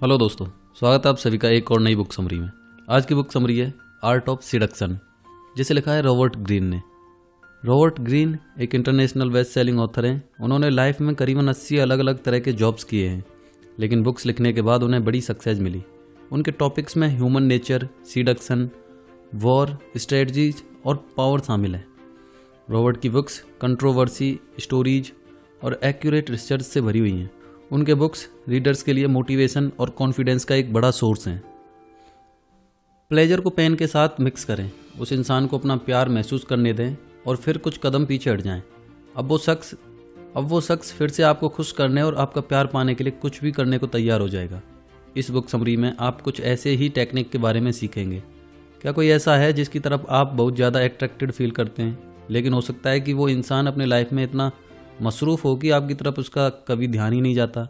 Hello दोस्तों, स्वागत है आप सभी का एक और नई बुक समरी में। आज की बुक समरी है आर्ट ऑफ सिडक्शन, जिसे लिखा है रॉबर्ट ग्रीन ने। रॉबर्ट ग्रीन एक इंटरनेशनल बेस्ट सेलिंग ऑथर हैं। उन्होंने लाइफ में करीबन 80 अलग अलग तरह के जॉब्स किए हैं, लेकिन बुक्स लिखने के बाद उन्हें बड़ी सक्सेस मिली। उनके टॉपिक्स में human nature, seduction, war, strategies और पावर शामिल है। रॉबर्ट की बुक्स कंट्रोवर्सी, स्टोरीज और एक्यूरेट रिसर्च से भरी हुई हैं। उनके बुक्स रीडर्स के लिए मोटिवेशन और कॉन्फिडेंस का एक बड़ा सोर्स हैं। प्लेजर को पेन के साथ मिक्स करें, उस इंसान को अपना प्यार महसूस करने दें और फिर कुछ कदम पीछे हट जाएं। अब वो शख्स फिर से आपको खुश करने और आपका प्यार पाने के लिए कुछ भी करने को तैयार हो जाएगा। इस बुक समरी में आप कुछ ऐसे ही टेक्निक के बारे में सीखेंगे। क्या कोई ऐसा है जिसकी तरफ आप बहुत ज़्यादा अट्रैक्टेड फील करते हैं, लेकिन हो सकता है कि वो इंसान अपने लाइफ में इतना मसरूफ़ हो कि आपकी तरफ उसका कभी ध्यान ही नहीं जाता?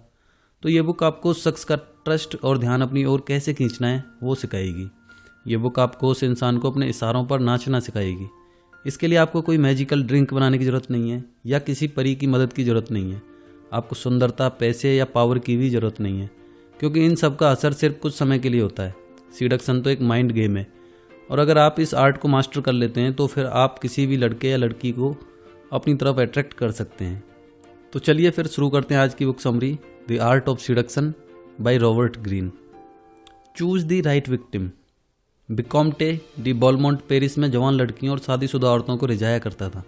तो ये बुक आपको उस शख्स का ट्रस्ट और ध्यान अपनी ओर कैसे खींचना है वो सिखाएगी। ये बुक आपको उस इंसान को अपने इशारों पर नाचना सिखाएगी। इसके लिए आपको कोई मैजिकल ड्रिंक बनाने की ज़रूरत नहीं है या किसी परी की मदद की ज़रूरत नहीं है। आपको सुंदरता, पैसे या पावर की भी ज़रूरत नहीं है, क्योंकि इन सब का असर सिर्फ कुछ समय के लिए होता है। सीडक्शन तो एक माइंड गेम है, और अगर आप इस आर्ट को मास्टर कर लेते हैं तो फिर आप किसी भी लड़के या लड़की को अपनी तरफ अट्रैक्ट कर सकते हैं। तो चलिए फिर शुरू करते हैं आज की book summary, the art of seduction by Robert Greene. Choose the right victim. Vicomte de Valmont Paris में जवान लड़कियों और शादीशुदा औरतों को रिझाया करता था।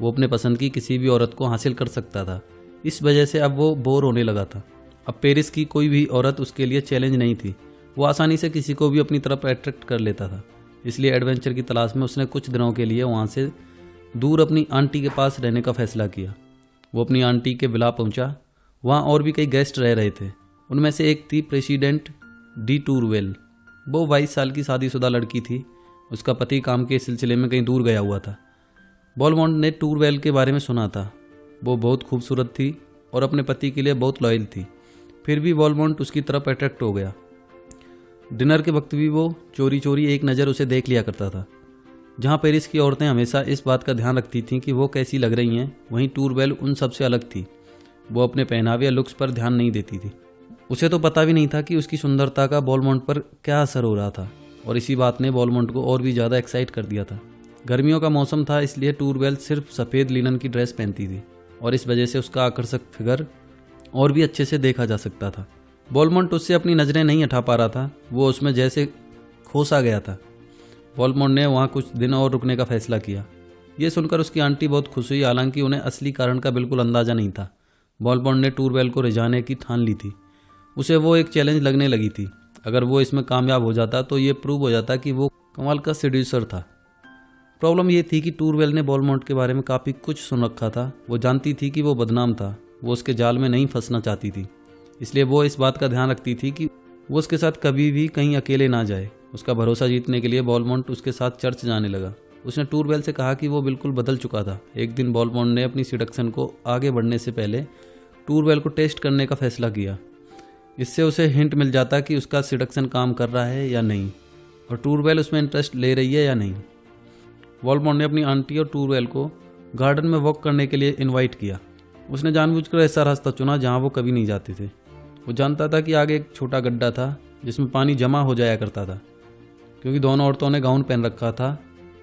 वो अपने पसंद की किसी भी औरत को हासिल कर सकता था। इस वजह से अब वो बोर होने लगा था। अब पेरिस की कोई भी औरत उसके लिए चैलेंज नहीं थी। वो आसानी से किसी को भी अपनी तरफ अट्रैक्ट कर लेता था। इसलिए एडवेंचर की तलाश में उसने कुछ दिनों के लिए वहाँ से दूर अपनी आंटी के पास रहने का फैसला किया। वो अपनी आंटी के विला पहुंचा। वहाँ और भी कई गेस्ट रह रहे थे। उनमें से एक थी प्रेसिडेंट डी टूरवेल। वो 22 साल की शादीशुदा लड़की थी। उसका पति काम के सिलसिले में कहीं दूर गया हुआ था। बॉलमोंट ने टूरवेल के बारे में सुना था। वो बहुत खूबसूरत थी और अपने पति के लिए बहुत लॉयल थी। फिर भी बॉलमोंट उसकी तरफ अट्रैक्ट हो गया। डिनर के वक्त भी वो चोरी चोरी एक नज़र उसे देख लिया करता था। जहाँ पेरिस की औरतें हमेशा इस बात का ध्यान रखती थीं कि वो कैसी लग रही हैं, वहीं टूरवेल उन सब से अलग थी। वो अपने पहनावे या लुक्स पर ध्यान नहीं देती थी। उसे तो पता भी नहीं था कि उसकी सुंदरता का बॉलमोंट पर क्या असर हो रहा था, और इसी बात ने बॉलमोंट को और भी ज़्यादा एक्साइट कर दिया था। गर्मियों का मौसम था, इसलिए टूरवेल सिर्फ सफ़ेद लिनन की ड्रेस पहनती थी, और इस वजह से उसका आकर्षक फिगर और भी अच्छे से देखा जा सकता था। बॉलमोंट उससे अपनी नज़रें नहीं हटा पा रहा था। वो उसमें जैसे खोसा गया था। बॉलमोंट ने वहाँ कुछ दिन और रुकने का फैसला किया। ये सुनकर उसकी आंटी बहुत खुश हुई, हालांकि उन्हें असली कारण का बिल्कुल अंदाज़ा नहीं था। बॉलमोंट ने टूरवेल को रिझाने की ठान ली थी। उसे वो एक चैलेंज लगने लगी थी। अगर वो इसमें कामयाब हो जाता तो ये प्रूव हो जाता कि वो कमाल का सेड्यूसर था। प्रॉब्लम ये थी कि टूरवेल ने बॉलमोंट के बारे में काफ़ी कुछ सुन रखा था। वो जानती थी कि वो बदनाम था। वो उसके जाल में नहीं फंसना चाहती थी, इसलिए वो इस बात का ध्यान रखती थी कि वो उसके साथ कभी भी कहीं अकेले ना जाए। उसका भरोसा जीतने के लिए बॉलमोंट उसके साथ चर्च जाने लगा। उसने टूरवेल से कहा कि वो बिल्कुल बदल चुका था। एक दिन बॉलमोंट ने अपनी सिडक्शन को आगे बढ़ने से पहले टूरवेल को टेस्ट करने का फैसला किया। इससे उसे हिंट मिल जाता कि उसका सिडक्शन काम कर रहा है या नहीं, और टूरवेल उसमें इंटरेस्ट ले रही है या नहीं। बॉलमोंट ने अपनी आंटी और टूरवेल को गार्डन में वॉक करने के लिए इन्वाइट किया। उसने जानबूझकर ऐसा रास्ता चुना जहाँ वो कभी नहीं जाते थे। वो जानता था कि आगे एक छोटा गड्ढा था जिसमें पानी जमा हो जाया करता था। क्योंकि दोनों औरतों ने गाउन पहन रखा था,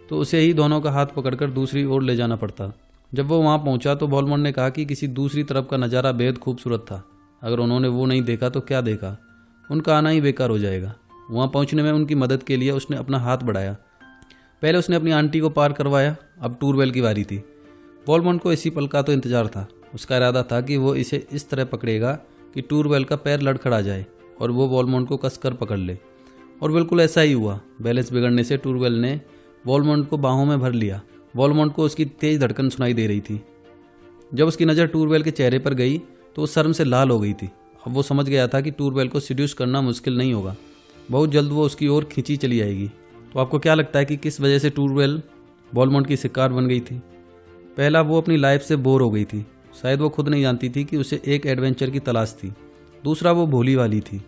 तो उसे ही दोनों का हाथ पकड़कर दूसरी ओर ले जाना पड़ता। जब वो वहाँ पहुँचा तो बॉलमोंट ने कहा कि किसी दूसरी तरफ का नज़ारा बेहद खूबसूरत था। अगर उन्होंने वो नहीं देखा तो क्या देखा, उनका आना ही बेकार हो जाएगा। वहाँ पहुँचने में उनकी मदद के लिए उसने अपना हाथ बढ़ाया। पहले उसने अपनी आंटी को पार करवाया, अब टूरवेल की बारी थी। बॉलमोंट को इसी पल का तो इंतजार था। उसका इरादा था कि वो इसे इस तरह पकड़ेगा कि टूरवेल का पैर लड़खड़ा जाए और वो बॉलमोंट को कसकर पकड़ ले। और बिल्कुल ऐसा ही हुआ। बैलेंस बिगड़ने से टूरवेल ने बॉलमोंट को बाहों में भर लिया। बॉलमोंट को उसकी तेज धड़कन सुनाई दे रही थी। जब उसकी नज़र टूरवेल के चेहरे पर गई तो वो शर्म से लाल हो गई थी। अब वो समझ गया था कि टूरवेल को सीड्यूस करना मुश्किल नहीं होगा। बहुत जल्द वो उसकी ओर खींची चली आएगी। तो आपको क्या लगता है कि किस वजह से टूरवेल बॉलमोंट की शिकार बन गई थी? पहला, वो अपनी लाइफ से बोर हो गई थी। शायद वो खुद नहीं जानती थी कि उसे एक एडवेंचर की तलाश थी। दूसरा, वो भोली वाली थी।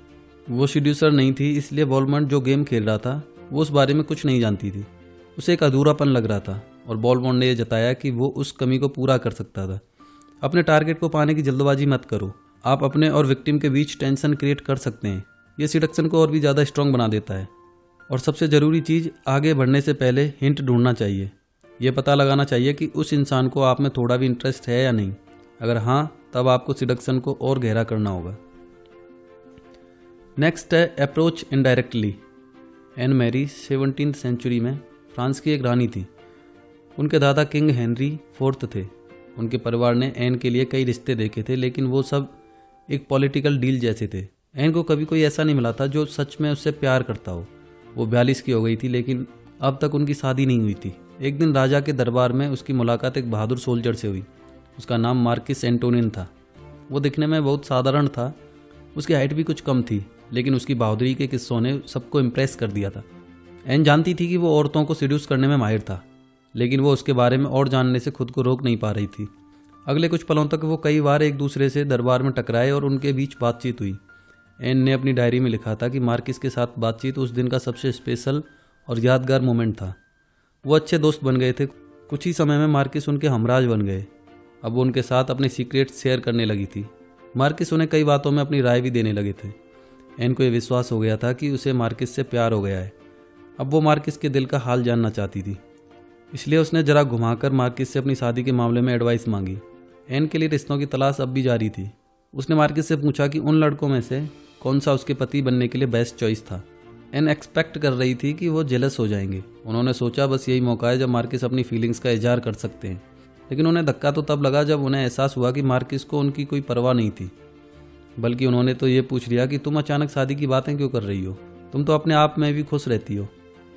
वो सीड्यूसर नहीं थी, इसलिए बॉलमोंट जो गेम खेल रहा था वो उस बारे में कुछ नहीं जानती थी। उसे एक अधूरापन लग रहा था, और बॉलमोंट ने यह जताया कि वो उस कमी को पूरा कर सकता था। अपने टारगेट को पाने की जल्दबाजी मत करो। आप अपने और विक्टिम के बीच टेंशन क्रिएट कर सकते हैं। ये सिडक्शन को और भी ज़्यादा स्ट्रॉन्ग बना देता है। और सबसे ज़रूरी चीज़, आगे बढ़ने से पहले हिंट ढूंढना चाहिए। ये पता लगाना चाहिए कि उस इंसान को आप में थोड़ा भी इंटरेस्ट है या नहीं। अगर हाँ, तब आपको सिडक्शन को और गहरा करना होगा। नेक्स्ट है approach indirectly. Anne Marie 17th century में फ्रांस की एक रानी थी। उनके दादा किंग हेनरी IV थे। उनके परिवार ने एन के लिए कई रिश्ते देखे थे, लेकिन वो सब एक पॉलिटिकल डील जैसे थे। एन को कभी कोई ऐसा नहीं मिला था जो सच में उससे प्यार करता हो। वो 42 की हो गई थी, लेकिन अब तक उनकी शादी नहीं हुई थी। एक दिन राजा के दरबार में उसकी मुलाकात एक बहादुर सोल्जर से हुई। उसका नाम मार्किस एंटोनिन था। वो दिखने में बहुत साधारण था, उसकी हाइट भी कुछ कम थी, लेकिन उसकी बहादुरी के किस्सों ने सबको इम्प्रेस कर दिया था। एन जानती थी कि वो औरतों को सिड्यूस करने में माहिर था, लेकिन वो उसके बारे में और जानने से खुद को रोक नहीं पा रही थी। अगले कुछ पलों तक वो कई बार एक दूसरे से दरबार में टकराए और उनके बीच बातचीत हुई। एन ने अपनी डायरी में लिखा था कि मार्किस के साथ बातचीत उस दिन का सबसे स्पेशल और यादगार मोमेंट था। वो अच्छे दोस्त बन गए थे। कुछ ही समय में मार्किस उनके हमराज बन गए। अब वो उनके साथ अपने सीक्रेट शेयर करने लगी थी। मार्किस उन्हें कई बातों में अपनी राय भी देने लगे थे। एन को यह विश्वास हो गया था कि उसे मार्किस से प्यार हो गया है। अब वो मार्किस के दिल का हाल जानना चाहती थी, इसलिए उसने जरा घुमाकर मार्किस से अपनी शादी के मामले में एडवाइस मांगी। एन के लिए रिश्तों की तलाश अब भी जारी थी। उसने मार्किस से पूछा कि उन लड़कों में से कौन सा उसके पति बनने के लिए बेस्ट चॉइस था। एन एक्सपेक्ट कर रही थी कि वो जेलस हो जाएंगे। उन्होंने सोचा बस यही मौका है जब मार्किस अपनी फीलिंग्स का इजहार कर सकते हैं। लेकिन उन्हें धक्का तो तब लगा जब उन्हें एहसास हुआ कि मार्किस को उनकी कोई परवाह नहीं थी। बल्कि उन्होंने तो ये पूछ लिया कि तुम अचानक शादी की बातें क्यों कर रही हो? तुम तो अपने आप में भी खुश रहती हो,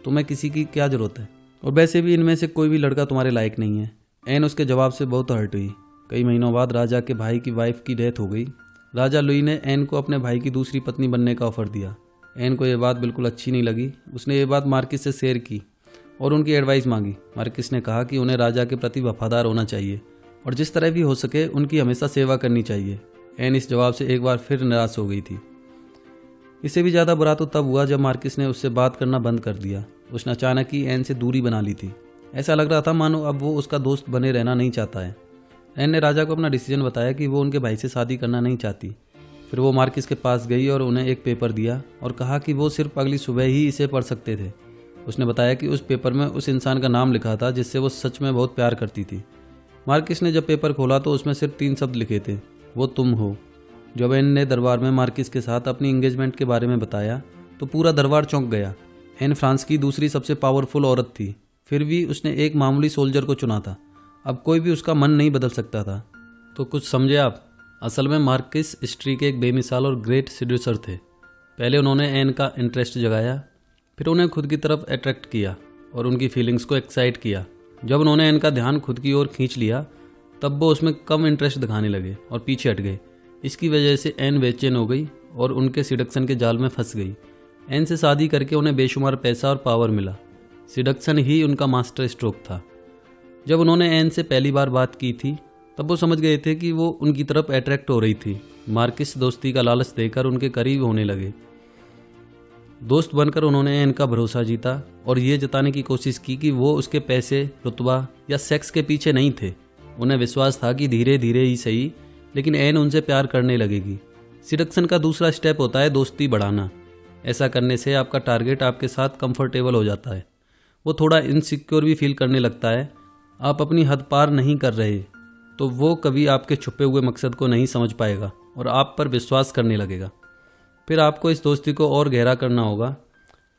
तुम्हें किसी की क्या ज़रूरत है? और वैसे भी इनमें से कोई भी लड़का तुम्हारे लायक नहीं है। एन उसके जवाब से बहुत हर्ट हुई। कई महीनों बाद राजा के भाई की वाइफ की डेथ हो गई। राजा लुई ने एन को अपने भाई की दूसरी पत्नी बनने का ऑफर दिया। एन को यह बात बिल्कुल अच्छी नहीं लगी। उसने ये बात मार्किस से शेयर की और उनकी एडवाइस मांगी। मार्किस ने कहा कि उन्हें राजा के प्रति वफादार होना चाहिए और जिस तरह भी हो सके उनकी हमेशा सेवा करनी चाहिए। एन इस जवाब से एक बार फिर निराश हो गई थी। इससे भी ज़्यादा बुरा तो तब हुआ जब मार्किस ने उससे बात करना बंद कर दिया। उसने अचानक ही एन से दूरी बना ली थी। ऐसा लग रहा था मानो अब वो उसका दोस्त बने रहना नहीं चाहता है। एन ने राजा को अपना डिसीजन बताया कि वो उनके भाई से शादी करना नहीं चाहती। फिर वो मार्किस के पास गई और उन्हें एक पेपर दिया और कहा कि वो सिर्फ अगली सुबह ही इसे पढ़ सकते थे। उसने बताया कि उस पेपर में उस इंसान का नाम लिखा था जिससे वो सच में बहुत प्यार करती थी। मार्किस ने जब पेपर खोला तो उसमें सिर्फ 3 शब्द लिखे थे, वो तुम हो। जब एन ने दरबार में मार्किस के साथ अपनी एंगेजमेंट के बारे में बताया तो पूरा दरबार चौंक गया। एन फ्रांस की दूसरी सबसे पावरफुल औरत थी, फिर भी उसने एक मामूली सोल्जर को चुना था। अब कोई भी उसका मन नहीं बदल सकता था। तो कुछ समझे आप? असल में मार्किस हिस्ट्री के एक बेमिसाल और ग्रेट सीड्यूसर थे। पहले उन्होंने एन का इंटरेस्ट जगाया, फिर उन्हें खुद की तरफ अट्रैक्ट किया और उनकी फीलिंग्स को एक्साइट किया। जब उन्होंने एन का ध्यान खुद की ओर खींच लिया तब वो उसमें कम इंटरेस्ट दिखाने लगे और पीछे हट गए। इसकी वजह से एन बेचैन हो गई और उनके सिडक्शन के जाल में फंस गई। एन से शादी करके उन्हें बेशुमार पैसा और पावर मिला। सिडक्शन ही उनका मास्टर स्ट्रोक था। जब उन्होंने एन से पहली बार बात की थी तब वो समझ गए थे कि वो उनकी तरफ अट्रैक्ट हो रही थी। मार्किस दोस्ती का लालच देकर उनके करीब होने लगे। दोस्त बनकर उन्होंने एन का भरोसा जीता और ये जताने की कोशिश की कि वो उसके पैसे, रुतबा या सेक्स के पीछे नहीं थे। उन्हें विश्वास था कि धीरे धीरे ही सही, लेकिन एन उनसे प्यार करने लगेगी। सिडक्शन का दूसरा स्टेप होता है दोस्ती बढ़ाना। ऐसा करने से आपका टारगेट आपके साथ कंफर्टेबल हो जाता है। वो थोड़ा इनसिक्योर भी फील करने लगता है। आप अपनी हद पार नहीं कर रहे तो वो कभी आपके छुपे हुए मकसद को नहीं समझ पाएगा और आप पर विश्वास करने लगेगा। फिर आपको इस दोस्ती को और गहरा करना होगा।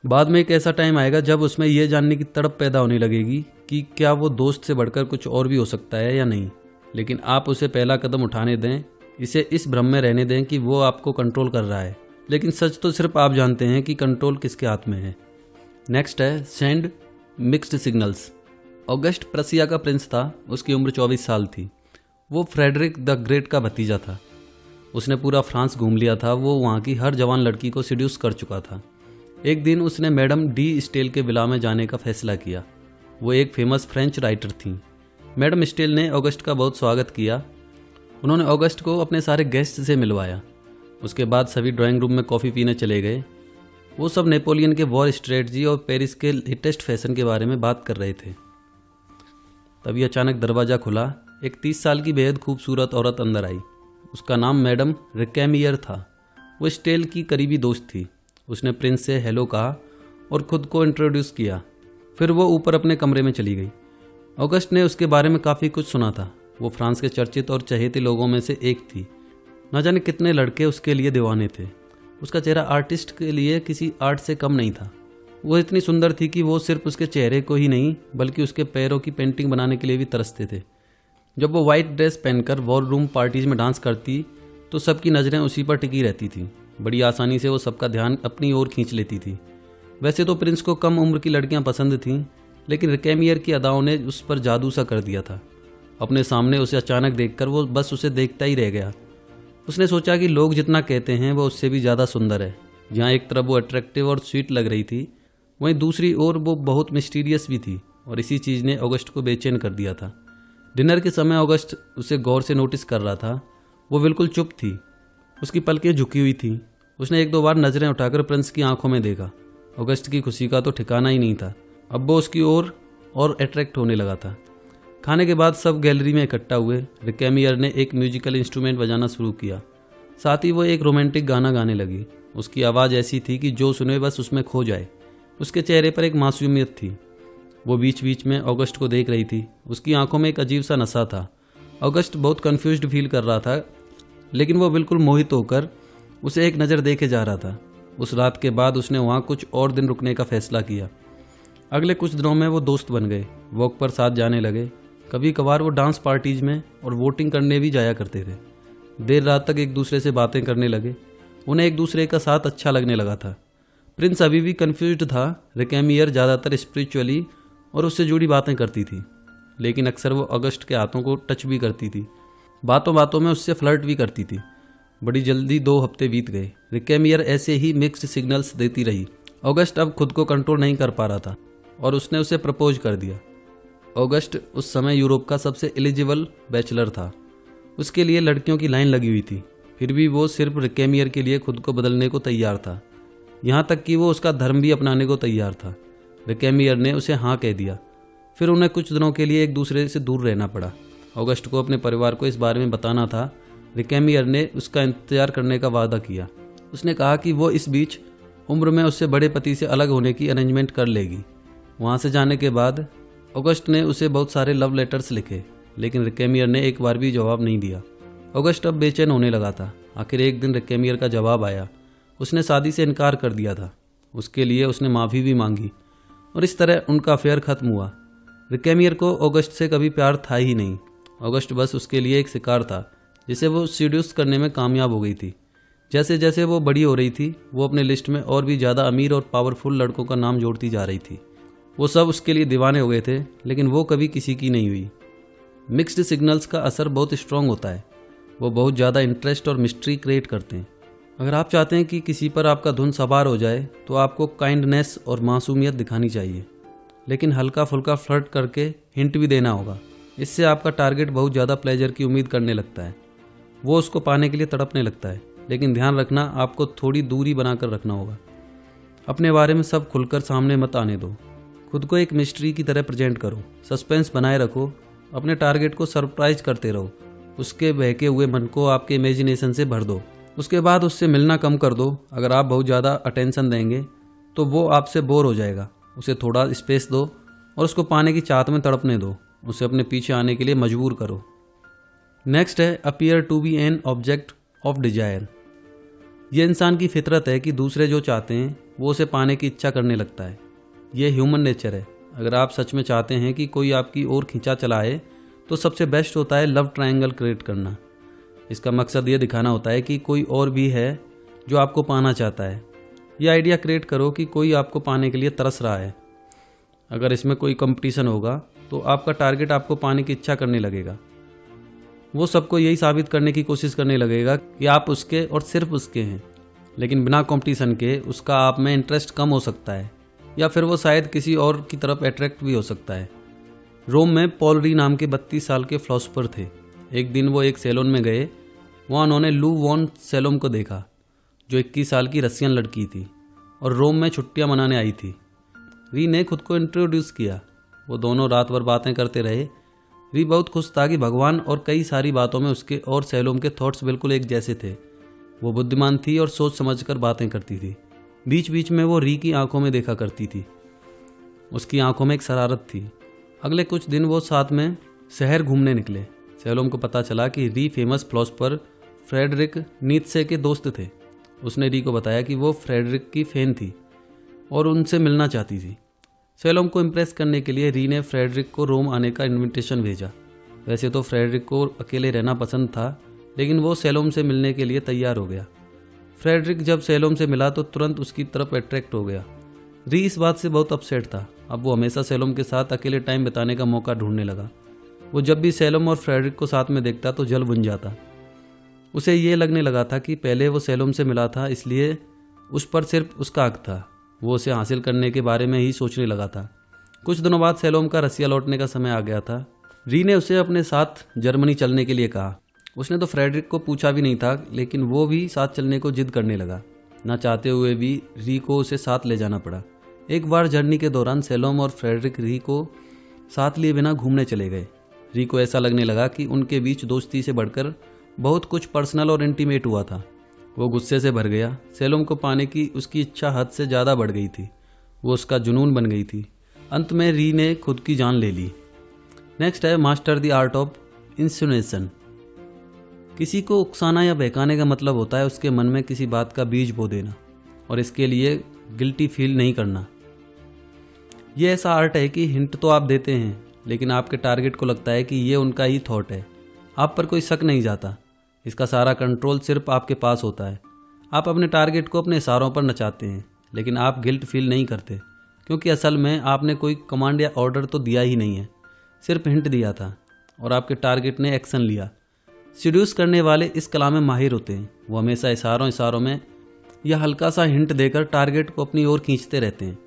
बाद में एक ऐसा टाइम आएगा जब उसमें यह जानने की तड़प पैदा होने लगेगी कि क्या वो दोस्त से बढ़कर कुछ और भी हो सकता है या नहीं। लेकिन आप उसे पहला कदम उठाने दें। इसे इस भ्रम में रहने दें कि वो आपको कंट्रोल कर रहा है, लेकिन सच तो सिर्फ आप जानते हैं कि कंट्रोल किसके हाथ में है। नेक्स्ट है सेंड मिक्स्ड सिग्नल्स। ऑगस्ट प्रसिया का प्रिंस था। उसकी उम्र 24 साल थी। वो फ्रेडरिक द ग्रेट का भतीजा था। उसने पूरा फ्रांस घूम लिया था। वो वहाँ की हर जवान लड़की को सिड्यूस कर चुका था। एक दिन उसने मैडम डी स्टेल के विला में जाने का फैसला किया। वो एक फेमस फ्रेंच राइटर थीं। मैडम स्टेल ने ऑगस्ट का बहुत स्वागत किया। उन्होंने ऑगस्ट को अपने सारे गेस्ट से मिलवाया। उसके बाद सभी ड्राइंग रूम में कॉफ़ी पीने चले गए। वो सब नेपोलियन के वॉर स्ट्रेटजी और पेरिस के लेटेस्ट फैशन के बारे में बात कर रहे थे। तभी अचानक दरवाज़ा खुला। एक 30 साल की बेहद खूबसूरत औरत अंदर आई। उसका नाम मैडम रिकेमियर था। वो स्टेल की करीबी दोस्त थी। उसने प्रिंस से हेलो कहा और ख़ुद को इंट्रोड्यूस किया। फिर वो ऊपर अपने कमरे में चली गई। ऑगस्ट ने उसके बारे में काफ़ी कुछ सुना था। वो फ्रांस के चर्चित और चहेते लोगों में से एक थी। न जाने कितने लड़के उसके लिए दीवाने थे। उसका चेहरा आर्टिस्ट के लिए किसी आर्ट से कम नहीं था। वो इतनी सुंदर थी कि वो सिर्फ उसके चेहरे को ही नहीं बल्कि उसके पैरों की पेंटिंग बनाने के लिए भी तरसते थे। जब वो वाइट ड्रेस पहनकर वॉर रूम पार्टीज में डांस करती तो सबकी नज़रें उसी पर टिकी रहती थी। बड़ी आसानी से वो सबका ध्यान अपनी ओर खींच लेती थी। वैसे तो प्रिंस को कम उम्र की लड़कियां पसंद थीं, लेकिन रिकेमियर की अदाओं ने उस पर जादू सा कर दिया था। अपने सामने उसे अचानक देखकर वो बस उसे देखता ही रह गया। उसने सोचा कि लोग जितना कहते हैं वो उससे भी ज़्यादा सुंदर है। जहाँ एक तरफ वो अट्रैक्टिव और स्वीट लग रही थी, वहीं दूसरी ओर वो बहुत मिस्टीरियस भी थी, और इसी चीज़ ने ऑगस्ट को बेचैन कर दिया था। डिनर के समय ऑगस्ट उसे गौर से नोटिस कर रहा था। वो बिल्कुल चुप थी, उसकी पलकें झुकी हुई थी। उसने एक दो बार नज़रें उठाकर प्रिंस की आंखों में देखा। ऑगस्ट की खुशी का तो ठिकाना ही नहीं था। अब वो उसकी ओर और अट्रैक्ट होने लगा था। खाने के बाद सब गैलरी में इकट्ठा हुए। रिकेमियर ने एक म्यूजिकल इंस्ट्रूमेंट बजाना शुरू किया। साथ ही वो एक रोमांटिक गाना गाने लगी। उसकी आवाज़ ऐसी थी कि जो सुने बस उसमें खो जाए। उसके चेहरे पर एक मासूमियत थी। वो बीच बीच में ऑगस्ट को देख रही थी। उसकी आंखों में एक अजीब सा नशा था। ऑगस्ट बहुत कन्फ्यूज्ड फील कर रहा था, लेकिन वो बिल्कुल मोहित होकर उसे एक नज़र देखे जा रहा था। उस रात के बाद उसने वहाँ कुछ और दिन रुकने का फैसला किया। अगले कुछ दिनों में वो दोस्त बन गए। वॉक पर साथ जाने लगे। कभी कभार वो डांस पार्टीज में और वोटिंग करने भी जाया करते थे। देर रात तक एक दूसरे से बातें करने लगे। उन्हें एक दूसरे का साथ अच्छा लगने लगा था। प्रिंस अभी भी कन्फ्यूज्ड था। रिकेमियर ज़्यादातर स्पिरिचुअली और उससे जुड़ी बातें करती थी, लेकिन अक्सर वो ऑगस्ट के हाथों को टच भी करती थी। बातों बातों में उससे फ्लर्ट भी करती थी। बड़ी जल्दी 2 हफ्ते बीत गए। रिकेमियर ऐसे ही मिक्स्ड सिग्नल्स देती रही। ऑगस्ट अब खुद को कंट्रोल नहीं कर पा रहा था और उसने उसे प्रपोज कर दिया। ऑगस्ट उस समय यूरोप का सबसे एलिजिबल बैचलर था। उसके लिए लड़कियों की लाइन लगी हुई थी। फिर भी वो सिर्फ रिकेमियर के लिए खुद को बदलने को तैयार था। यहाँ तक कि वो उसका धर्म भी अपनाने को तैयार था। रिकेमियर ने उसे हाँ कह दिया। फिर उन्हें कुछ दिनों के लिए एक दूसरे से दूर रहना पड़ा। ऑगस्ट को अपने परिवार को इस बारे में बताना था। रिकेमियर ने उसका इंतजार करने का वादा किया। उसने कहा कि वो इस बीच उम्र में उससे बड़े पति से अलग होने की अरेंजमेंट कर लेगी। वहाँ से जाने के बाद ऑगस्ट ने उसे बहुत सारे लव लेटर्स लिखे, लेकिन रिकेमियर ने एक बार भी जवाब नहीं दिया। ऑगस्ट अब बेचैन होने लगा था। आखिर एक दिन रिकेमियर का जवाब आया। उसने शादी से इनकार कर दिया था। उसके लिए उसने माफ़ी भी मांगी और इस तरह उनका अफेयर ख़त्म हुआ। रिकेमियर को ऑगस्ट से कभी प्यार था ही नहीं। ऑगस्ट बस उसके लिए एक शिकार था जिसे वो सीड्यूस करने में कामयाब हो गई थी। जैसे जैसे वो बड़ी हो रही थी, वो अपने लिस्ट में और भी ज़्यादा अमीर और पावरफुल लड़कों का नाम जोड़ती जा रही थी। वो सब उसके लिए दीवाने हो गए थे, लेकिन वो कभी किसी की नहीं हुई। मिक्स्ड सिग्नल्स का असर बहुत स्ट्रॉन्ग होता है। वो बहुत ज़्यादा इंटरेस्ट और मिस्ट्री क्रिएट करते हैं। अगर आप चाहते हैं कि किसी पर आपका धुन सवार हो जाए तो आपको काइंडनेस और मासूमियत दिखानी चाहिए, लेकिन हल्का फुल्का फ्लर्ट करके हिंट भी देना होगा। इससे आपका टारगेट बहुत ज़्यादा प्लेजर की उम्मीद करने लगता है। वो उसको पाने के लिए तड़पने लगता है। लेकिन ध्यान रखना, आपको थोड़ी दूरी बनाकर रखना होगा। अपने बारे में सब खुलकर सामने मत आने दो। खुद को एक मिस्ट्री की तरह प्रेजेंट करो। सस्पेंस बनाए रखो। अपने टारगेट को सरप्राइज करते रहो। उसके बहके हुए मन को आपके इमेजिनेशन से भर दो। उसके बाद उससे मिलना कम कर दो। अगर आप बहुत ज़्यादा अटेंशन देंगे तो वो आपसे बोर हो जाएगा। उसे थोड़ा स्पेस दो और उसको पाने की चाहत में तड़पने दो। उसे अपने पीछे आने के लिए मजबूर करो। नेक्स्ट है appear to be an object of desire. ये इंसान की फितरत है कि दूसरे जो चाहते हैं वो उसे पाने की इच्छा करने लगता है। ये ह्यूमन नेचर है। अगर आप सच में चाहते हैं कि कोई आपकी ओर खींचा चलाए तो सबसे बेस्ट होता है लव ट्रायंगल क्रिएट करना। इसका मकसद ये दिखाना होता है कि कोई और भी है जो आपको पाना चाहता है। यह आइडिया क्रिएट करो कि कोई आपको पाने के लिए तरस रहा है। अगर इसमें कोई कंपटीशन होगा तो आपका टारगेट आपको पाने की इच्छा करने लगेगा। वो सबको यही साबित करने की कोशिश करने लगेगा कि आप उसके और सिर्फ उसके हैं। लेकिन बिना कंपटीशन के उसका आप में इंटरेस्ट कम हो सकता है, या फिर वो शायद किसी और की तरफ अट्रैक्ट भी हो सकता है। रोम में पॉल री नाम के 32 साल के फिलोसोफर थे। एक दिन वो एक सैलून में गए। वहाँ उन्होंने लू वॉन सेलोम को देखा, जो 21 साल की रसियन लड़की थी और रोम में छुट्टियाँ मनाने आई थी। री ने खुद को इंट्रोड्यूस किया। वो दोनों रात भर बातें करते रहे। री बहुत खुश था कि भगवान और कई सारी बातों में उसके और सेलोम के थॉट्स बिल्कुल एक जैसे थे। वो बुद्धिमान थी और सोच समझकर बातें करती थी। बीच बीच में वो री की आंखों में देखा करती थी। उसकी आंखों में एक शरारत थी। अगले कुछ दिन वो साथ में शहर घूमने निकले। सैलोम को पता चला कि री फेमस फिलोसोफर फ्रेडरिक नीत्शे के दोस्त थे। उसने री को बताया कि वो फ्रेडरिक की फैन थी और उनसे मिलना चाहती थी। सैलोम को इम्प्रेस करने के लिए री ने फ्रेडरिक को रोम आने का इन्विटेशन भेजा। वैसे तो फ्रेडरिक को अकेले रहना पसंद था, लेकिन वो सैलोम से मिलने के लिए तैयार हो गया। फ्रेडरिक जब सैलोम से मिला तो तुरंत उसकी तरफ अट्रैक्ट हो गया। री इस बात से बहुत अपसेट था। अब वो हमेशा सैलोम के साथ अकेले टाइम बिताने का मौका ढूंढने लगा। वो जब भी सैलोम और फ्रेडरिक को साथ में देखता तो जल बुन जाता। उसे ये लगने लगा था कि पहले वो सैलोम से मिला था, इसलिए उस पर सिर्फ उसका हक था। वो उसे हासिल करने के बारे में ही सोचने लगा था। कुछ दिनों बाद सैलोम का रसिया लौटने का समय आ गया था। री ने उसे अपने साथ जर्मनी चलने के लिए कहा। उसने तो फ्रेडरिक को पूछा भी नहीं था, लेकिन वो भी साथ चलने को जिद करने लगा। ना चाहते हुए भी री को उसे साथ ले जाना पड़ा। एक बार जर्नी के दौरान सैलोम और फ्रेडरिक री को साथ लिए बिना घूमने चले गए। री को ऐसा लगने लगा कि उनके बीच दोस्ती से बढ़कर बहुत कुछ पर्सनल और इंटीमेट हुआ था। वो गुस्से से भर गया। सैलोम को पाने की उसकी इच्छा हद से ज़्यादा बढ़ गई थी। वो उसका जुनून बन गई थी। अंत में री ने खुद की जान ले ली। नेक्स्ट है मास्टर द आर्ट ऑफ इंसिनुएशन। किसी को उकसाना या बहकाने का मतलब होता है उसके मन में किसी बात का बीज बो देना और इसके लिए गिल्टी फील नहीं करना। ये ऐसा आर्ट है कि हिंट तो आप देते हैं, लेकिन आपके टारगेट को लगता है कि ये उनका ही थॉट है। आप पर कोई शक नहीं जाता। इसका सारा कंट्रोल सिर्फ आपके पास होता है। आप अपने टारगेट को अपने इशारों पर नचाते हैं, लेकिन आप गिल्ट फील नहीं करते, क्योंकि असल में आपने कोई कमांड या ऑर्डर तो दिया ही नहीं है, सिर्फ हिंट दिया था और आपके टारगेट ने एक्शन लिया। सीड्यूस करने वाले इस कला में माहिर होते हैं। वो हमेशा इशारों में या हल्का सा हिंट देकर टारगेट को अपनी ओर खींचते रहते हैं,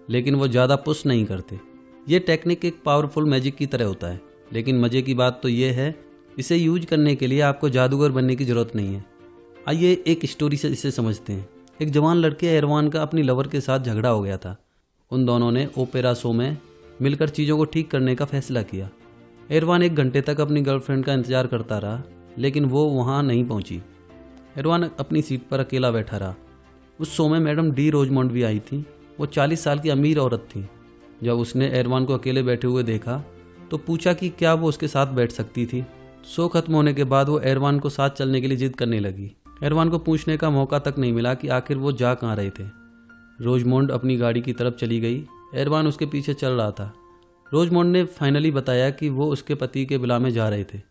लेकिन वो ज़्यादा पुश नहीं करते। ये टेक्निक एक पावरफुल मैजिक की तरह होता है, लेकिन मज़े की बात तो ये है, इसे यूज करने के लिए आपको जादूगर बनने की ज़रूरत नहीं है। आइए एक स्टोरी से इसे समझते हैं। एक जवान लड़के एरवान का अपनी लवर के साथ झगड़ा हो गया था। उन दोनों ने ओपेरा शो में मिलकर चीज़ों को ठीक करने का फैसला किया। एरवान 1 घंटे तक अपनी गर्लफ्रेंड का इंतजार करता रहा, लेकिन वो वहाँ नहीं पहुँची। एरवान अपनी सीट पर अकेला बैठा रहा। उस शो में मैडम डी रोजमोंड भी आई थी। वो 40 साल की अमीर औरत थी। जब उसने एरवान को अकेले बैठे हुए देखा तो पूछा कि क्या वो उसके साथ बैठ सकती थी। शो खत्म होने के बाद वो एरवान को साथ चलने के लिए जिद करने लगी। एरवान को पूछने का मौका तक नहीं मिला कि आखिर वो जा कहाँ रहे थे। रोजमोंड अपनी गाड़ी की तरफ चली गई। एरवान उसके पीछे चल रहा था। रोजमोंड ने फाइनली बताया कि वो उसके पति के विला में जा रहे थे।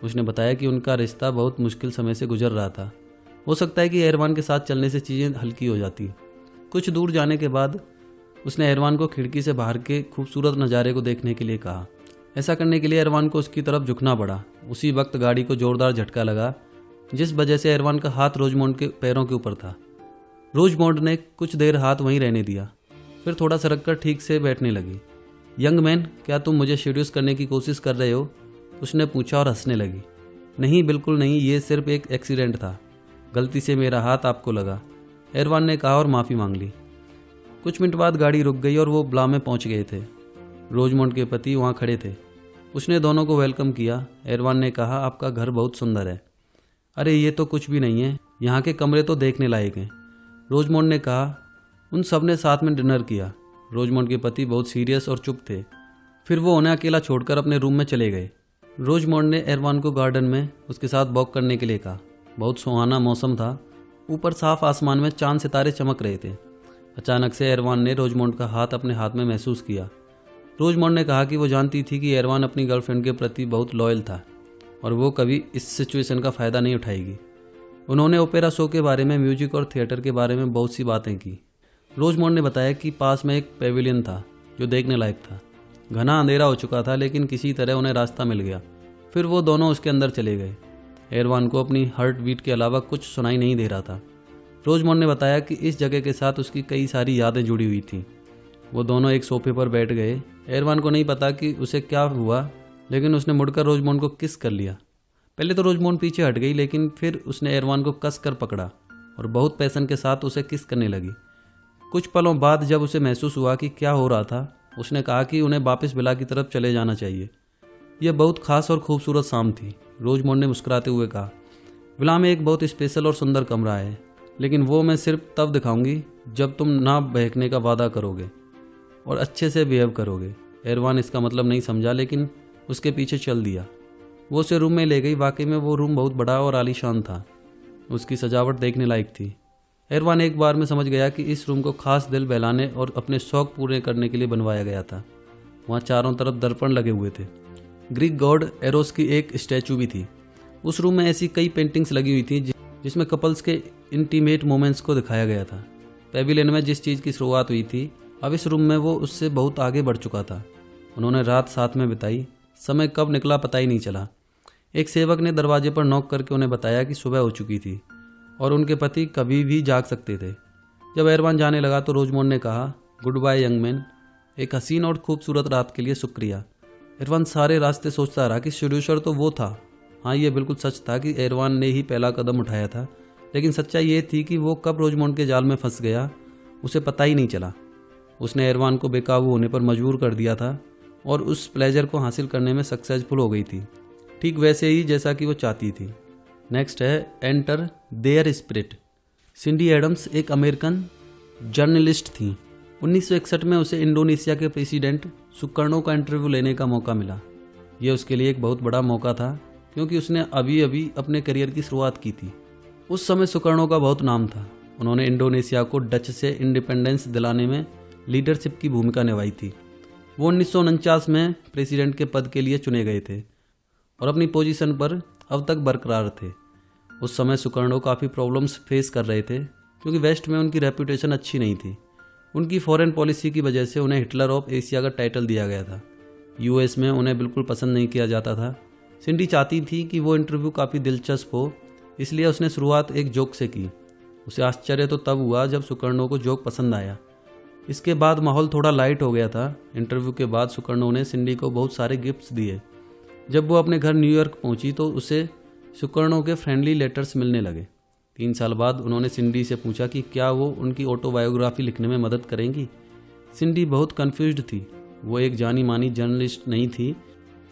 उसने बताया कि उनका रिश्ता बहुत मुश्किल समय से गुजर रहा था। हो सकता है कि एरवान के साथ चलने से चीज़ें हल्की हो जाती। कुछ दूर जाने के बाद उसने एरवान को खिड़की से बाहर के खूबसूरत नज़ारे को देखने के लिए कहा। ऐसा करने के लिए एरवान को उसकी तरफ झुकना पड़ा। उसी वक्त गाड़ी को जोरदार झटका लगा, जिस वजह से एरवान का हाथ रोजमोंड के पैरों के ऊपर था। रोजमोंड ने कुछ देर हाथ वहीं रहने दिया, फिर थोड़ा सरक कर ठीक से बैठने लगी। यंग मैन, क्या तुम मुझे सीड्यूस करने की कोशिश कर रहे हो? उसने पूछा और हंसने लगी। नहीं, बिल्कुल नहीं, ये सिर्फ एक एक्सीडेंट था। गलती से मेरा हाथ आपको लगा, एरवान ने कहा और माफ़ी मांग ली। कुछ मिनट बाद गाड़ी रुक गई और वो ब्ला में पहुंच गए थे। रोजमोंड के पति वहां खड़े थे। उसने दोनों को वेलकम किया। एरवान ने कहा, आपका घर बहुत सुंदर है। अरे ये तो कुछ भी नहीं है, यहाँ के कमरे तो देखने लायक हैं, रोजमोंड ने कहा। उन सब ने साथ में डिनर किया। रोजमोंड के पति बहुत सीरियस और चुप थे। फिर वो उन्हें अकेला छोड़कर अपने रूम में चले गए। रोजमोंड ने एरवान को गार्डन में उसके साथ वॉक करने के लिए कहा। बहुत सुहाना मौसम था। ऊपर साफ आसमान में चांद सितारे चमक रहे थे। अचानक से एरवान ने रोजमोंड का हाथ अपने हाथ में महसूस किया। रोजमोंड ने कहा कि वो जानती थी कि एरवान अपनी गर्लफ्रेंड के प्रति बहुत लॉयल था और वो कभी इस सिचुएशन का फ़ायदा नहीं उठाएगी। उन्होंने ओपेरा शो के बारे में, म्यूजिक और थिएटर के बारे में बहुत सी बातें की। रोजमोंड ने बताया कि पास में एक पेविलियन था जो देखने लायक था। घना अंधेरा हो चुका था, लेकिन किसी तरह उन्हें रास्ता मिल गया। फिर वो दोनों उसके अंदर चले गए। एरवान को अपनी हार्ट बीट के अलावा कुछ सुनाई नहीं दे रहा था। रोजमोंड ने बताया कि इस जगह के साथ उसकी कई सारी यादें जुड़ी हुई थीं। वो दोनों एक सोफे पर बैठ गए। एरवान को नहीं पता कि उसे क्या हुआ, लेकिन उसने मुड़कर रोजमोंड को किस कर लिया। पहले तो रोजमोंड पीछे हट गई, लेकिन फिर उसने एरवान को कस कर पकड़ा और बहुत पैशन के साथ उसे किस करने लगी। कुछ पलों बाद जब उसे महसूस हुआ कि क्या हो रहा था, उसने कहा कि उन्हें वापस विला की तरफ चले जाना चाहिए। यह बहुत खास और खूबसूरत शाम थी, रोजमोंड ने मुस्कुराते हुए कहा। विला में एक बहुत स्पेशल और सुंदर कमरा है, लेकिन वो मैं सिर्फ तब दिखाऊंगी जब तुम ना बहकने का वादा करोगे और अच्छे से बिहेव करोगे। एरवान इसका मतलब नहीं समझा, लेकिन उसके पीछे चल दिया। वो उसे रूम में ले गई। वाकई में वो रूम बहुत बड़ा और आलीशान था। उसकी सजावट देखने लायक थी। एरवान एक बार में समझ गया कि इस रूम को खास दिल बहलाने और अपने शौक पूरे करने के लिए बनवाया गया था। वहाँ चारों तरफ दर्पण लगे हुए थे। ग्रीक गॉड एरोस की एक स्टैचू भी थी। उस रूम में ऐसी कई पेंटिंग्स लगी हुई थी जिसमें कपल्स के इंटीमेट मोमेंट्स को दिखाया गया था। पेविलियन में जिस चीज़ की शुरुआत हुई थी, अब इस रूम में वो उससे बहुत आगे बढ़ चुका था। उन्होंने रात साथ में बिताई। समय कब निकला पता ही नहीं चला। एक सेवक ने दरवाजे पर नॉक करके उन्हें बताया कि सुबह हो चुकी थी और उनके पति कभी भी जाग सकते थे। जब एरवान जाने लगा तो रोजमोन ने कहा, गुड बाय यंग मैन, एक हसीन और खूबसूरत रात के लिए शुक्रिया। एरवान सारे रास्ते सोचता रहा कि सेड्यूसर तो वो था। हाँ, ये बिल्कुल सच था कि एरवान ने ही पहला कदम उठाया था, लेकिन सच्चाई ये थी कि वो कब रोजमोन के जाल में फंस गया उसे पता ही नहीं चला। उसने एरवान को बेकाबू होने पर मजबूर कर दिया था और उस प्लेजर को हासिल करने में सक्सेसफुल हो गई थी, ठीक वैसे ही जैसा कि वो चाहती थी। नेक्स्ट है enter their spirit. Cindy Adams एक अमेरिकन जर्नलिस्ट थी। 1961 में उसे इंडोनेशिया के प्रेसिडेंट सुकर्णो का इंटरव्यू लेने का मौका मिला। यह उसके लिए एक बहुत बड़ा मौका था, क्योंकि उसने अभी अभी अपने करियर की शुरुआत की थी। उस समय सुकर्णो का बहुत नाम था। उन्होंने इंडोनेशिया को डच से इंडिपेंडेंस दिलाने में लीडरशिप की भूमिका निभाई थी। वो 1949 में प्रेसिडेंट के पद के लिए चुने गए थे और अपनी पोजीशन पर अब तक बरकरार थे। उस समय सुकर्णो काफ़ी प्रॉब्लम्स फेस कर रहे थे, क्योंकि वेस्ट में उनकी रेपुटेशन अच्छी नहीं थी। उनकी फॉरेन पॉलिसी की वजह से उन्हें हिटलर ऑफ एशिया का टाइटल दिया गया था। यूएस में उन्हें बिल्कुल पसंद नहीं किया जाता था। सिंडी चाहती थी कि वो इंटरव्यू काफ़ी दिलचस्प हो, इसलिए उसने शुरुआत एक जोक से की। उसे आश्चर्य तो तब हुआ जब सुकर्णो को जोक पसंद आया। इसके बाद माहौल थोड़ा लाइट हो गया था। इंटरव्यू के बाद सुकर्णो ने सिंडी को बहुत सारे गिफ्ट्स दिए। जब वो अपने घर न्यूयॉर्क पहुंची तो उसे सुकर्णो के फ्रेंडली लेटर्स मिलने लगे। 3 साल बाद उन्होंने सिंडी से पूछा कि क्या वो उनकी ऑटोबायोग्राफी लिखने में मदद करेंगी। सिंडी बहुत कंफ्यूज्ड थी। वो एक जानी मानी जर्नलिस्ट नहीं थी,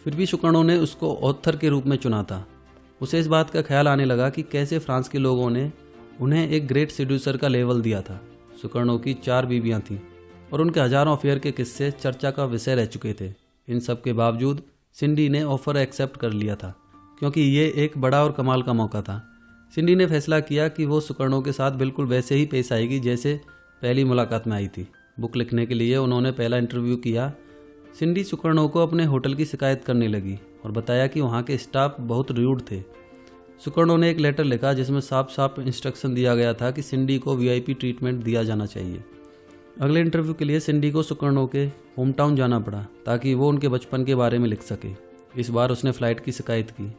फिर भी सुकर्णो ने उसको ऑथर के रूप में चुना था। उसे इस बात का ख्याल आने लगा कि कैसे फ्रांस के लोगों ने उन्हें एक ग्रेट सेड्यूसर का लेवल दिया था। सुकर्णो की 4 बीवियां थीं और उनके हजारों अफेयर के किस्से चर्चा का विषय रह चुके थे। इन सब के बावजूद सिंडी ने ऑफर एक्सेप्ट कर लिया था, क्योंकि ये एक बड़ा और कमाल का मौका था। सिंडी ने फैसला किया कि वो सुकर्णो के साथ बिल्कुल वैसे ही पेश आएगी जैसे पहली मुलाकात में आई थी। बुक लिखने के लिए उन्होंने पहला इंटरव्यू किया। सिंडी सुकर्णो को अपने होटल की शिकायत करने लगी और बताया कि वहाँ के स्टाफ बहुत रूड थे। सुकर्णो ने एक लेटर लिखा जिसमें साफ साफ इंस्ट्रक्शन दिया गया था कि सिंडी को वीआईपी ट्रीटमेंट दिया जाना चाहिए। अगले इंटरव्यू के लिए सिंडी को सुकर्णो के होम टाउन जाना पड़ा ताकि वो उनके बचपन के बारे में लिख सके। इस बार उसने फ़्लाइट की शिकायत की।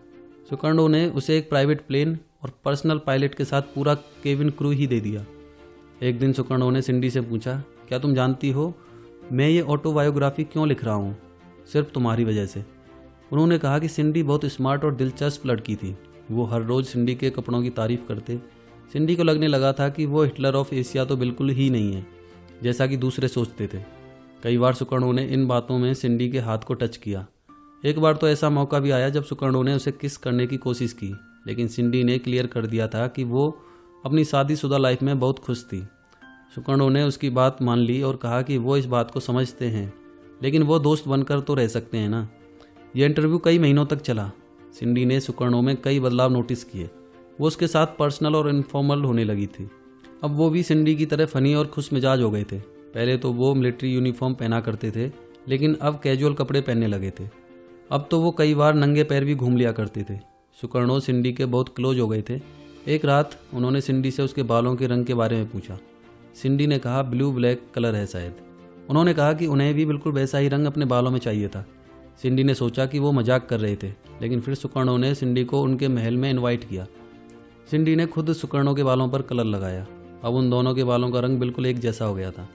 सुकर्णो ने उसे एक प्राइवेट प्लेन और पर्सनल पायलट के साथ पूरा केबिन क्रू ही दे दिया। एक दिन सुकर्णो ने सिंडी से पूछा, क्या तुम जानती हो मैं ये ऑटोबायोग्राफी क्यों लिख रहा हूँ? सिर्फ तुम्हारी वजह से। उन्होंने कहा कि सिंडी बहुत स्मार्ट और दिलचस्प लड़की थी। वो हर रोज़ सिंडी के कपड़ों की तारीफ़ करते। सिंडी को लगने लगा था कि वो हिटलर ऑफ एशिया तो बिल्कुल ही नहीं है, जैसा कि दूसरे सोचते थे। कई बार सुकर्णो ने इन बातों में सिंडी के हाथ को टच किया। एक बार तो ऐसा मौका भी आया जब सुकर्णो ने उसे किस करने की कोशिश की, लेकिन सिंडी ने क्लियर कर दिया था कि वो अपनी शादीशुदा लाइफ में बहुत खुश थी। सुकर्णो ने उसकी बात मान ली और कहा कि वो इस बात को समझते हैं, लेकिन वो दोस्त बनकर तो रह सकते हैं ना। यह इंटरव्यू कई महीनों तक चला। सिंडी ने सुकर्णो में कई बदलाव नोटिस किए। वो उसके साथ पर्सनल और इनफॉर्मल होने लगी थी। अब वो भी सिंडी की तरह फनी और खुश मिजाज हो गए थे। पहले तो वो मिलिट्री यूनिफॉर्म पहना करते थे, लेकिन अब कैजुअल कपड़े पहनने लगे थे। अब तो वो कई बार नंगे पैर भी घूम लिया करते थे। सुकर्णो सिंडी के बहुत क्लोज हो गए थे। एक रात उन्होंने सिंडी से उसके बालों के रंग के बारे में पूछा। सिंडी ने कहा ब्लू ब्लैक कलर है शायद। उन्होंने कहा कि उन्हें भी बिल्कुल वैसा ही रंग अपने बालों में चाहिए था। सिंडी ने सोचा कि वो मजाक कर रहे थे, लेकिन फिर सुकर्णो ने सिंडी को उनके महल में इनवाइट किया। सिंडी ने खुद सुकर्णो के बालों पर कलर लगाया। अब उन दोनों के बालों का रंग बिल्कुल एक जैसा हो गया था।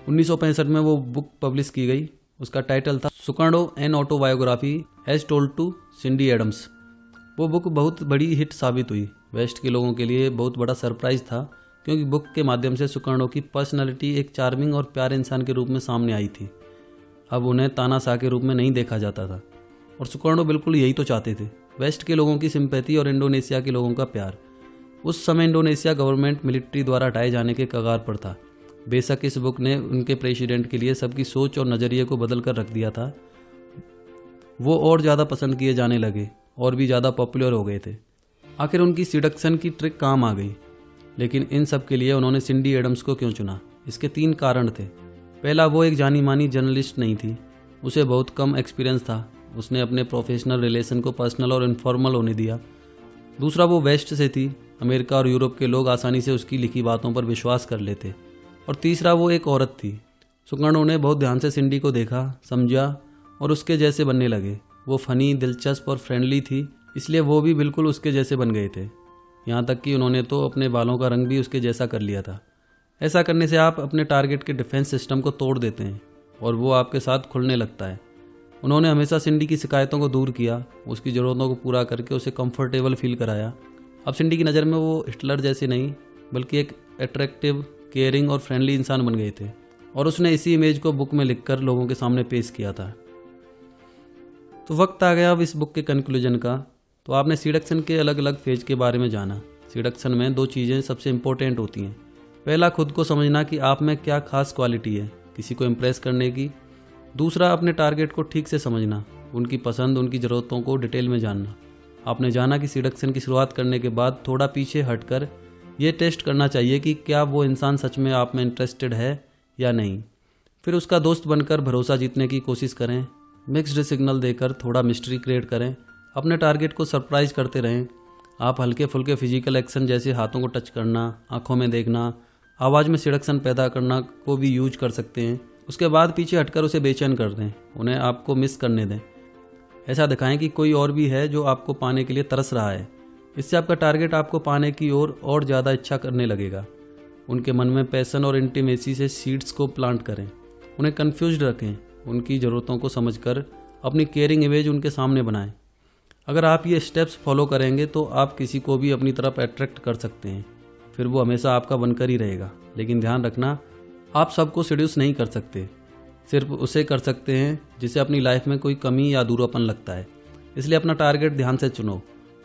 1965 में वो बुक पब्लिश की गई। उसका टाइटल था Sukarno an autobiography as told to Cindy Adams. वो बुक बहुत बड़ी हिट साबित हुई। वेस्ट के लोगों के लिए बहुत बड़ा सरप्राइज था, क्योंकि बुक के माध्यम से सुकर्णो की पर्सनैलिटी एक चार्मिंग और प्यारे इंसान के रूप में सामने आई थी। अब उन्हें तानाशाह के रूप में नहीं देखा जाता था, और सुकर्णो बिल्कुल यही तो चाहते थे। वेस्ट के लोगों की सिंपैथी और इंडोनेशिया के लोगों का प्यार। उस समय इंडोनेशिया गवर्नमेंट मिलिट्री द्वारा हटाए जाने के कगार पर था। बेशक इस बुक ने उनके प्रेसिडेंट के लिए सबकी सोच और नज़रिए को बदल कर रख दिया था। वो और ज़्यादा पसंद किए जाने लगे और भी ज़्यादा पॉपुलर हो गए थे। आखिर उनकी सिडक्शन की ट्रिक काम आ गई। लेकिन इन सब के लिए उन्होंने सिंडी एडम्स को क्यों चुना? इसके 3 कारण थे। पहला, वो एक जानी मानी जर्नलिस्ट नहीं थी, उसे बहुत कम एक्सपीरियंस था। उसने अपने प्रोफेशनल रिलेशन को पर्सनल और इनफॉर्मल होने दिया। दूसरा, वो वेस्ट से थी। अमेरिका और यूरोप के लोग आसानी से उसकी लिखी बातों पर विश्वास कर लेते। और तीसरा, वो एक औरत थी। सुकर्णो ने बहुत ध्यान से सिंडी को देखा, समझा और उसके जैसे बनने लगे। वो फनी, दिलचस्प और फ्रेंडली थी, इसलिए वो भी बिल्कुल उसके जैसे बन गए थे। यहाँ तक कि उन्होंने तो अपने बालों का रंग भी उसके जैसा कर लिया था। ऐसा करने से आप अपने टारगेट के डिफेंस सिस्टम को तोड़ देते हैं और वो आपके साथ खुलने लगता है। उन्होंने हमेशा सिंडी की शिकायतों को दूर किया, उसकी ज़रूरतों को पूरा करके उसे कंफर्टेबल फील कराया। अब सिंडी की नज़र में वो हिटलर जैसे नहीं, बल्कि एक अट्रैक्टिव, केयरिंग और फ्रेंडली इंसान बन गए थे। और उसने इसी इमेज को बुक में लिखकर लोगों के सामने पेश किया था। तो वक्त आ गया अब इस बुक के कंक्लूजन का। तो आपने सिडक्शन के अलग अलग फेज के बारे में जाना। सिडक्शन में 2 चीज़ें सबसे इंपॉर्टेंट होती हैं। पहला, खुद को समझना कि आप में क्या खास क्वालिटी है किसी को इम्प्रेस करने की। दूसरा, अपने टारगेट को ठीक से समझना, उनकी पसंद, उनकी ज़रूरतों को डिटेल में जानना। आपने जाना कि सिडक्शन की शुरुआत करने के बाद थोड़ा पीछे हटकर ये टेस्ट करना चाहिए कि क्या वो इंसान सच में आप में इंटरेस्टेड है या नहीं। फिर उसका दोस्त बनकर भरोसा जीतने की कोशिश करें। मिक्स्ड सिग्नल देकर थोड़ा मिस्ट्री क्रिएट करें। अपने टारगेट को सरप्राइज करते रहें। आप हल्के फुल्के फिजिकल एक्शन जैसे हाथों को टच करना, आंखों में देखना, आवाज़ में सिडक्शन पैदा करना को भी यूज कर सकते हैं। उसके बाद पीछे हटकर उसे बेचैन कर दें, उन्हें आपको मिस करने दें। ऐसा दिखाएं कि कोई और भी है जो आपको पाने के लिए तरस रहा है। इससे आपका टारगेट आपको पाने की ओर और ज़्यादा इच्छा करने लगेगा। उनके मन में पैशन और इंटीमेसी से सीड्स को प्लांट करें। उन्हें कन्फ्यूज्ड रखें। उनकी ज़रूरतों को समझकर अपनी केयरिंग इमेज उनके सामने बनाएं। अगर आप ये स्टेप्स फॉलो करेंगे तो आप किसी को भी अपनी तरफ अट्रैक्ट कर सकते हैं। फिर वो हमेशा आपका बनकर ही रहेगा। लेकिन ध्यान रखना, आप सबको सेड्यूस नहीं कर सकते। सिर्फ उसे कर सकते हैं जिसे अपनी लाइफ में कोई कमी या अधूरापन लगता है। इसलिए अपना टारगेट ध्यान से चुनो।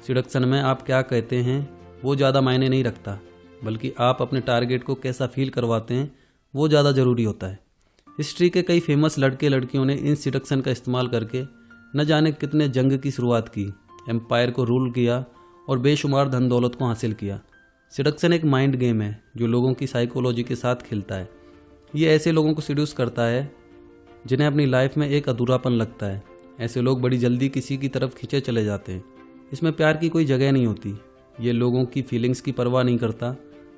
सिडक्शन में आप क्या कहते हैं वो ज़्यादा मायने नहीं रखता, बल्कि आप अपने टारगेट को कैसा फील करवाते हैं वो ज़्यादा ज़रूरी होता है। हिस्ट्री के कई फेमस लड़के लड़कियों ने इन सिडक्शन का इस्तेमाल करके न जाने कितने जंग की शुरुआत की, एम्पायर को रूल किया और बेशुमार धन दौलत को हासिल किया। सिडक्शन एक माइंड गेम है जो लोगों की साइकोलॉजी के साथ खेलता है। ये ऐसे लोगों को सिड्यूस करता है जिन्हें अपनी लाइफ में एक अधूरापन लगता है। ऐसे लोग बड़ी जल्दी किसी की तरफ खींचे चले जाते हैं। इसमें प्यार की कोई जगह नहीं होती। ये लोगों की फीलिंग्स की परवाह नहीं करता,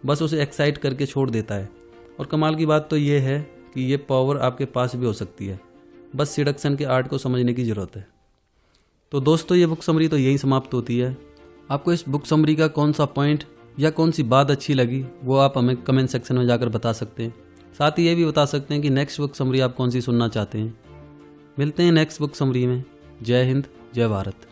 बस उसे एक्साइट करके छोड़ देता है। और कमाल की बात तो ये है कि ये पावर आपके पास भी हो सकती है, बस सिडक्शन के आर्ट को समझने की ज़रूरत है। तो दोस्तों, ये बुक समरी तो यहीं समाप्त होती है। आपको इस बुक समरी का कौन सा पॉइंट या कौन सी बात अच्छी लगी वो आप हमें कमेंट सेक्शन में जाकर बता सकते हैं। साथ ही ये भी बता सकते हैं कि नेक्स्ट बुक समरी आप कौन सी सुनना चाहते हैं। मिलते हैं नेक्स्ट बुक समरी में। जय हिंद, जय भारत।